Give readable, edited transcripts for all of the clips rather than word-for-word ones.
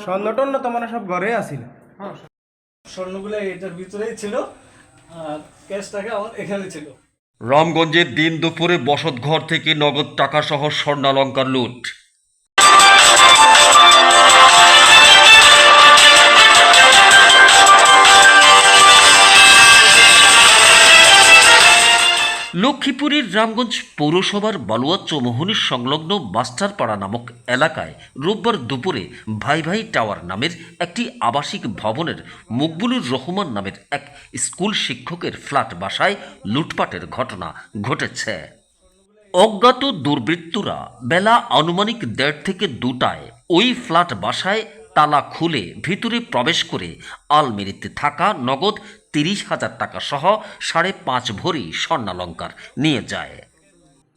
স্বর্ণ টর্ণ তো মানে সব ঘরে আসিল। হ্যাঁ, স্বর্ণগুলো এটার ভিতরেই ছিল আর ক্যাশ টাকা আমার এখানে ছিল। রামগঞ্জে দিন দুপুরে বসতঘর থেকে নগদ টাকাসহ স্বর্ণালঙ্কার লুট। লক্ষ্মীপুরের রামগঞ্জ পৌরসভার বালুয়া চৌমুহনী সংলগ্ন মাস্টারপাড়া নামক এলাকায় রোববার দুপুরে ভাই ভাই টাওয়ার নামের একটি আবাসিক ভবনের মকবুলুর রহমান নামের এক স্কুল শিক্ষকের ফ্ল্যাট বাসায় লুটপাটের ঘটনা ঘটেছে। অজ্ঞাত দুর্বৃত্তরা বেলা আনুমানিক 1:30 থেকে 2টায় ওই ফ্ল্যাট বাসায় তালা খুলে ভিতরে প্রবেশ করে আলমারিতে থাকা নগদ 30,000 টাকা সহ 5.5 ভরি স্বর্ণালঙ্কার নিয়ে যায়।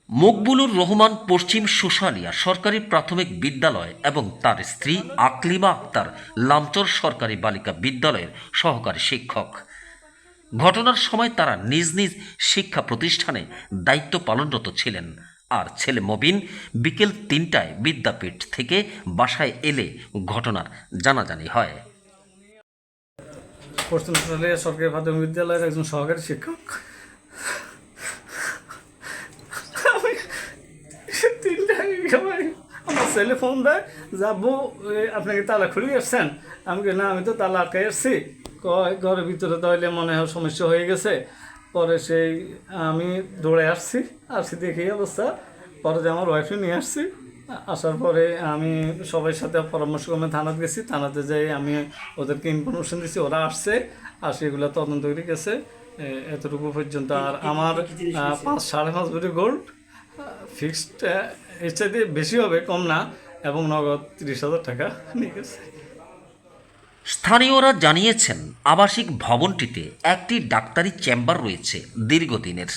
মকবুলুর রহমান পশ্চিম শুশালিয়া সরকারি প্রাথমিক বিদ্যালয় এবং তার স্ত্রী আকলিমা আক্তার লামচর সরকারি বালিকা বিদ্যালয়ের সহকারী শিক্ষক। ঘটনার সময় তারা নিজ নিজ শিক্ষা প্রতিষ্ঠানে দায়িত্ব পালনরত ছিলেন। আর ছেলে মবিন বিকেল 3টায় বিদ্যাপীঠ থেকে বাসায় এলে ঘটনার জানাজানি হয়। পশ্চিম শুশালিয়া সরকারি প্রাথমিক বিদ্যালয়ের একজন সহকারী শিক্ষক। আমি 3টায় আমার ছেলে ফোন দেয়, যাবো আপনাকে তালা খুলে আসছেন? আমি বলি, না আমি তো তালা আটকাই আসছি। ঘরের ভিতরে তাহলে মনে হয় সমস্যা হয়ে গেছে। পরে সেই আমি দৌড়ে আসছি দেখি অবস্থা। পরে যে আমার ওয়াইফে নিয়ে আসছি, আসার পরে আমি সবাই সাথে পরামর্শক্রমে থানাতে গেছি। থানাতে যাই আমি ওদেরকে ইনফরমেশন দিচ্ছি, ওরা আসছে আর সেগুলো তদন্ত করে গেছে এতটুকু পর্যন্ত। আর আমার 5.5 ভরি গোল্ড ফিক্সড, এর চাইতে বেশি হবে, কম না, এবং নগদ 30,000 টাকা নিয়ে গেছে। স্থানীয়রা জানিয়েছেন আবাসিক ভবনটিতে একটি ডাক্তারি চেম্বার রয়েছে দীর্ঘদিনের।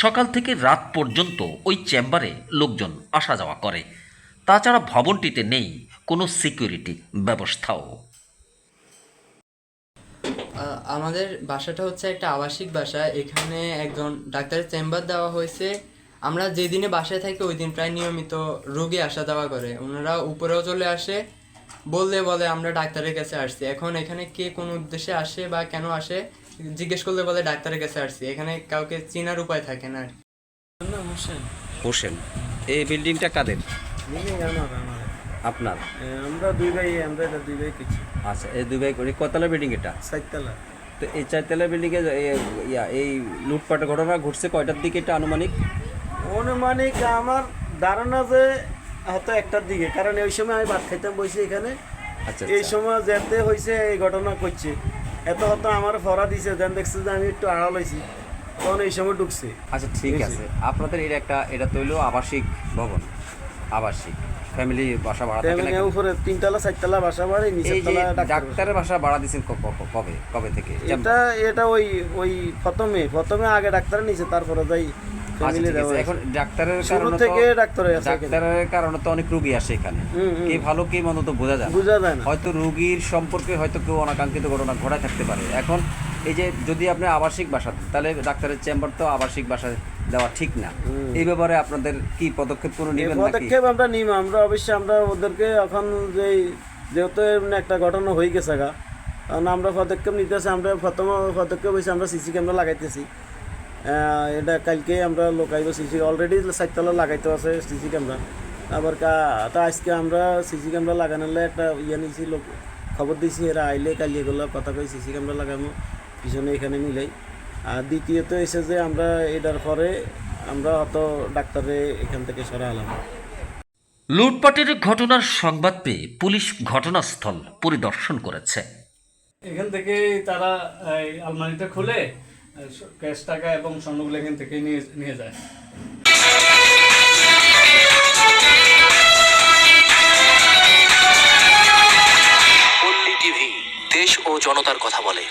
সকাল থেকে রাত পর্যন্ত ওই চেম্বারে লোকজন আসা যাওয়া করে। তাছাড়া ভবনটিতে নেই কোনো সিকিউরিটি ব্যবস্থাও। আমাদের বাসাটা হচ্ছে একটা আবাসিক বাসা। এখানে একজন ডাক্তারের চেম্বার দেওয়া হয়েছে। আমরা যেদিনে বাসায় থাকি ওই দিন প্রায় নিয়মিত রোগী আসা যাওয়া করে। ওনারা উপরেও চলে আসে, বলে আমরা ডাক্তারের কাছে আসছি। এখন এখানে কে কোন উদ্দেশ্যে আসে বা কেন আসে জিজ্ঞেস করলে বলে ডাক্তারের কাছে আসছি। এখানে কাউকে চেনার উপায় থাকে না। হোসেন, এই বিল্ডিংটা কাদের? আপনার? আমরা দুই ভাই কিছু। আচ্ছা, এই 2 ভাই করে কতলা বিল্ডিং এটা? 4তলা। তো এই 4তলা বিল্ডিংয়ে এই লুটপাটের ঘটনা ঘটছে কয়টার দিকে এটা আনুমানিক? অনুমানিক আমার ধারণা যে হয়তো 1টার দিকে, কারণ ওই সময় আমি ভাত খাইতাম বসে এখানে। আচ্ছা, এই সময় যেতে হয়েছে এই ঘটনা করছে, এত হয়তো আমার ফরা দিছে, দেন দেখছে যে আমি একটু আড়াল হয়েছি, তখন এই সময় ঢুকছে। আচ্ছা, ঠিক আছে। আপনাদের এটা তৈল আবাসিক ভবন, আবাসিক ফ্যামিলি বাসা ভাড়া থাকে না? উপরে 3তলা 4তলা বাসা বাড়ি, নিচের এই যে তলা ডাক্তারের বাসা ভাড়া দিয়েছেন কবে থেকে? এটা ওই প্রথমে আগে ডাক্তার নিছে, তারপরে যাই আচ্ছা, ঠিক আছে। এখন ডাক্তারের কারণে থেকে ডাক্তারের কারণে তো অনেক রোগী আসে এখানে, কে ভালো কে মন্দ তো বোঝা যায় না। হয়তো রোগীর সম্পর্কে হয়তো কেউ অনাকাঙ্ক্ষিত ঘটনা ঘটায় থাকতে পারে। এখন এই যে যদি আপনি আবাসিক বাসা, তাহলে ডাক্তারের চেম্বার তো আবাসিক বাসা দেওয়া ঠিক না। এই ব্যাপারে আপনাদের কি পদক্ষেপ কোনো নেবেন নাকি? পদক্ষেপ আমরা নিব, আমরা অবশ্যই আমরা ওদেরকে এখন যেহেতু একটা ঘটনা হয়ে গেছে গা, কারণ আমরা পদক্ষেপ নিতেছি। আমরা প্রথম পদক্ষেপ হয়েছে আমরা সিসি ক্যামেরা লাগাইতেছি। এটা কালকে আমরা লোকাইব সিসি, অলরেডি 4তলা লাগাইতে আছে সিসি ক্যামেরা। আবার আজকে আমরা সিসি ক্যামেরা লাগানোর একটা নিয়েছি, লোক খবর দিয়েছি, এরা আইলে কালি এগুলো কথা কই সিসি ক্যামেরা লাগানো পিছনে এখানে মিলাই। আর দ্বিতীয়ত এসে যে আমরা এটার পরে আমরা অত ডাক্তারে এখান থেকে সরালাম। লুটপাটের ঘটনার সংবাদ পেয়ে পুলিশ ঘটনাস্থল পরিদর্শন করেছে। এখান থেকে তারা এই আলমারিটা খুলে ক্যাশ টাকা এবং স্বর্ণগুলো এখান থেকে নিয়ে যায়। পল্লী টিভি, দেশ ও জনতার কথা বলে।